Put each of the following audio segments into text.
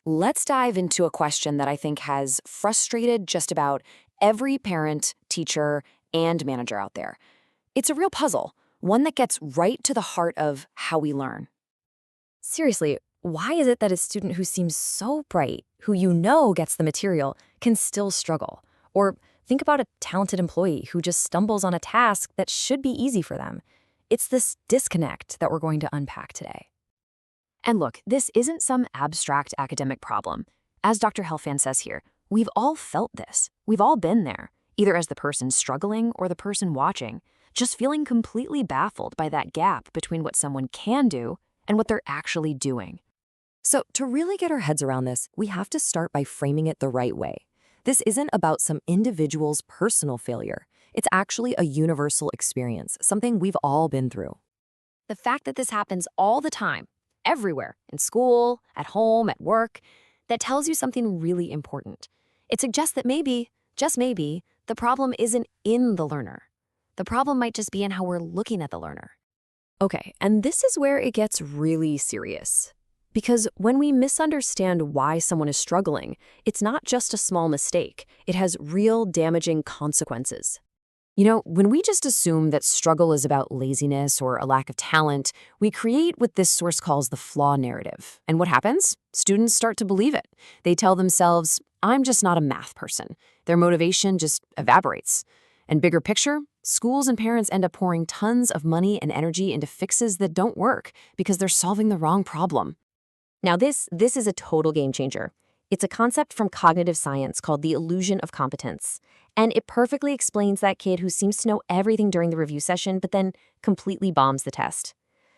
Let's dive into a question that I think has frustrated just about every parent, teacher, and manager out there. It's a real puzzle, one that gets right to the heart of how we learn. Seriously, why is it that a student who seems so bright, who you know gets the material, can still struggle? Or think about a talented employee who just stumbles on a task that should be easy for them. It's this disconnect that we're going to unpack today. And look, this isn't some abstract academic problem. As Dr. Helfand says here, we've all felt this. We've all been there, either as the person struggling or the person watching, just feeling completely baffled by that gap between what someone can do and what they're actually doing. So, to really get our heads around this, we have to start by framing it the right way. This isn't about some individual's personal failure. It's actually a universal experience, something we've all been through. The fact that this happens all the time, everywhere, in school, at home, at work, that tells you something really important. It suggests that maybe, just maybe, the problem isn't in the learner. The problem might just be in how we're looking at the learner. Okay, and this is where it gets really serious. Because when we misunderstand why someone is struggling, it's not just a small mistake. It has real damaging consequences. When we just assume that struggle is about laziness or a lack of talent, we create what this source calls the flaw narrative. And what happens? Students start to believe it. They tell themselves, I'm just not a math person. Their motivation just evaporates. And bigger picture, schools and parents end up pouring tons of money and energy into fixes that don't work because they're solving the wrong problem. Now, this is a total game changer. It's a concept from cognitive science called the illusion of competence. And it perfectly explains that kid who seems to know everything during the review session, but then completely bombs the test.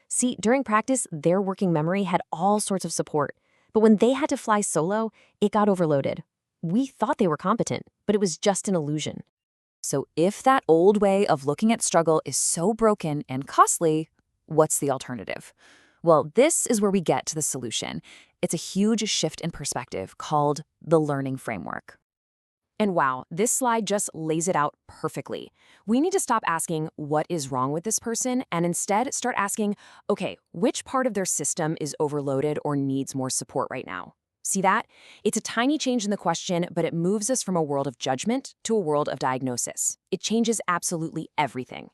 See, during practice, their working memory had all sorts of support. But when they had to fly solo, it got overloaded. We thought they were competent, but it was just an illusion. So if that old way of looking at struggle is so broken and costly, what's the alternative? Well, this is where we get to the solution. It's a huge shift in perspective called the learning framework. And wow, this slide just lays it out perfectly. We need to stop asking what is wrong with this person and instead start asking, okay, which part of their system is overloaded or needs more support right now? See that? It's a tiny change in the question, but it moves us from a world of judgment to a world of diagnosis. It changes absolutely everything.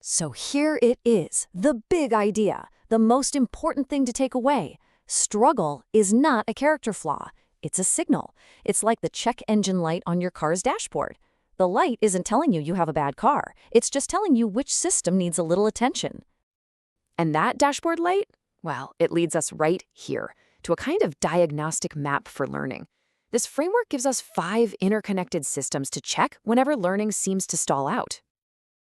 So here it is, the big idea, the most important thing to take away. Struggle is not a character flaw. It's a signal. It's like the check engine light on your car's dashboard. The light isn't telling you have a bad car. It's just telling you which system needs a little attention. And that dashboard light? Well, it leads us right here to a kind of diagnostic map for learning. This framework gives us 5 interconnected systems to check whenever learning seems to stall out.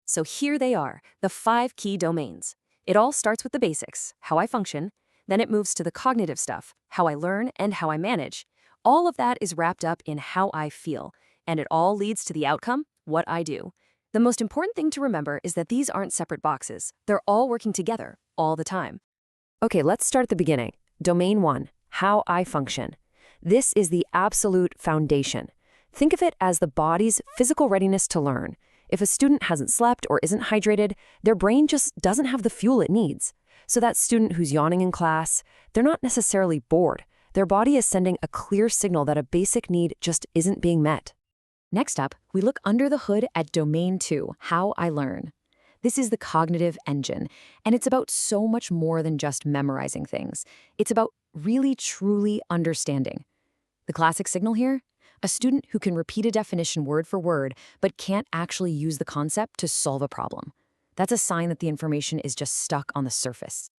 So here they are, the 5 key domains. It all starts with the basics, how I function, then it moves to the cognitive stuff, how I learn and how I manage. All of that is wrapped up in how I feel, and it all leads to the outcome, what I do. The most important thing to remember is that these aren't separate boxes. They're all working together, all the time. Okay, let's start at the beginning. Domain 1, how I function. This is the absolute foundation. Think of it as the body's physical readiness to learn. If a student hasn't slept or isn't hydrated, their brain just doesn't have the fuel it needs. So that student who's yawning in class, they're not necessarily bored. Their body is sending a clear signal that a basic need just isn't being met. Next up, we look under the hood at Domain 2, how I learn. This is the cognitive engine, and it's about so much more than just memorizing things. It's about really, truly understanding. The classic signal here? A student who can repeat a definition word for word, but can't actually use the concept to solve a problem. That's a sign that the information is just stuck on the surface.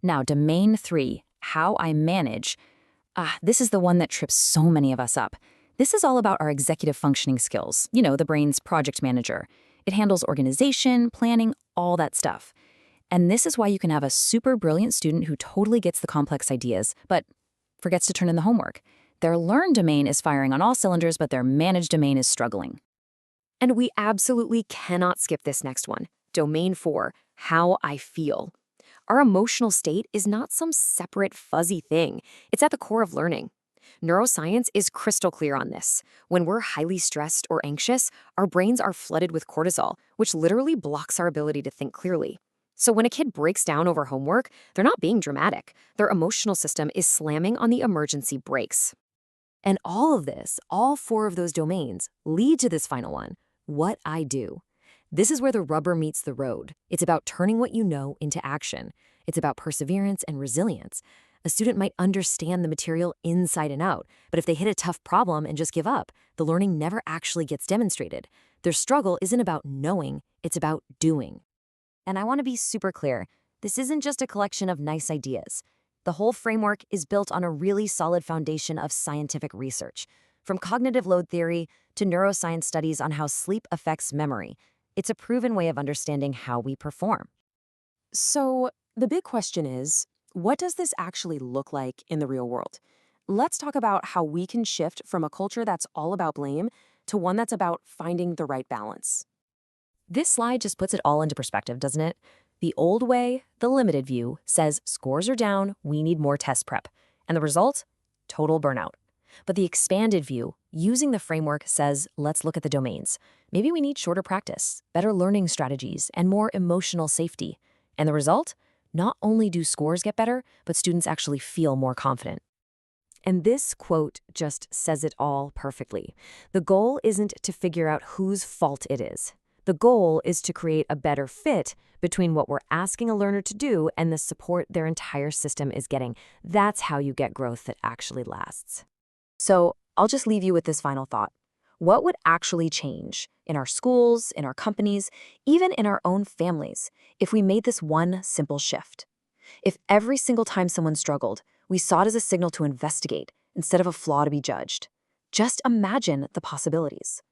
Now, Domain 3, how I manage. This is the one that trips so many of us up. This is all about our executive functioning skills, the brain's project manager. It handles organization, planning, all that stuff. And this is why you can have a super brilliant student who totally gets the complex ideas, but forgets to turn in the homework. Their learn domain is firing on all cylinders, but their manage domain is struggling. And we absolutely cannot skip this next one, Domain 4, how I feel. Our emotional state is not some separate, fuzzy thing. It's at the core of learning. Neuroscience is crystal clear on this. When we're highly stressed or anxious, our brains are flooded with cortisol, which literally blocks our ability to think clearly. So when a kid breaks down over homework, they're not being dramatic. Their emotional system is slamming on the emergency brakes. And all of this, all four of those domains, lead to this final one, what I do. This is where the rubber meets the road. It's about turning what you know into action. It's about perseverance and resilience. A student might understand the material inside and out, but if they hit a tough problem and just give up, the learning never actually gets demonstrated. Their struggle isn't about knowing, it's about doing. And I want to be super clear. This isn't just a collection of nice ideas. The whole framework is built on a really solid foundation of scientific research, from cognitive load theory to neuroscience studies on how sleep affects memory. It's a proven way of understanding how we perform. So the big question is, what does this actually look like in the real world? Let's talk about how we can shift from a culture that's all about blame to one that's about finding the right balance. This slide just puts it all into perspective, doesn't it? The old way, the limited view, says scores are down, we need more test prep. And the result? Total burnout. But the expanded view, using the framework, says let's look at the domains. Maybe we need shorter practice, better learning strategies, and more emotional safety. And the result? Not only do scores get better, but students actually feel more confident. And this quote just says it all perfectly. The goal isn't to figure out whose fault it is. The goal is to create a better fit between what we're asking a learner to do and the support their entire system is getting. That's how you get growth that actually lasts. So I'll just leave you with this final thought. What would actually change in our schools, in our companies, even in our own families if we made this one simple shift? If every single time someone struggled, we saw it as a signal to investigate instead of a flaw to be judged. Just imagine the possibilities.